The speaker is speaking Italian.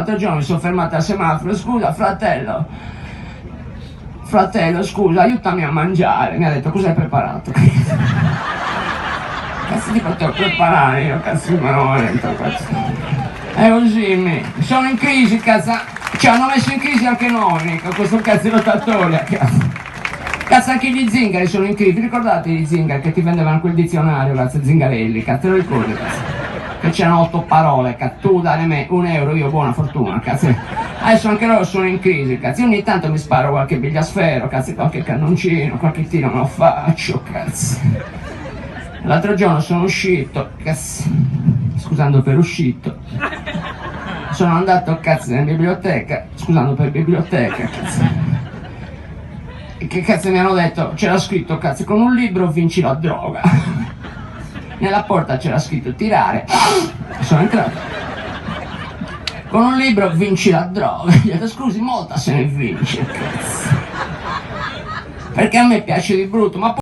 l'altro giorno mi sono fermato al semaforo, scusa fratello, scusa, aiutami a mangiare. Mi ha detto, cosa hai preparato? Cazzo ti potevo preparare io, cazzo mi hanno detto, cazzo. È così, sono in crisi, cazzo. Ci hanno messo in crisi anche noi, con questo cazzo di rotatoria, cazzo. Cazzo, anche gli zingari sono in crisi. Vi ricordate gli zingari che ti vendevano quel dizionario, cazzo, zingarelli, cazzo, te lo ricordi, cazzo? Che c'erano 8 parole, cazzo, tu dai me €1, io buona fortuna, cazzo. Adesso anche loro sono in crisi, cazzo. Io ogni tanto mi sparo qualche bigliasfero, cazzo, qualche cannoncino, qualche tiro me lo faccio, cazzo. L'altro giorno sono uscito, cazzo, scusando per uscito. Sono andato, cazzo, in biblioteca, scusando per biblioteca, cazzo. E che cazzo mi hanno detto? C'era scritto, cazzo, con un libro vinci la droga. Nella porta c'era scritto tirare. Sono entrato. Con un libro vinci la droga. Gli ho detto, scusi, molta se ne vince, cazzo. Perché a me piace di brutto, ma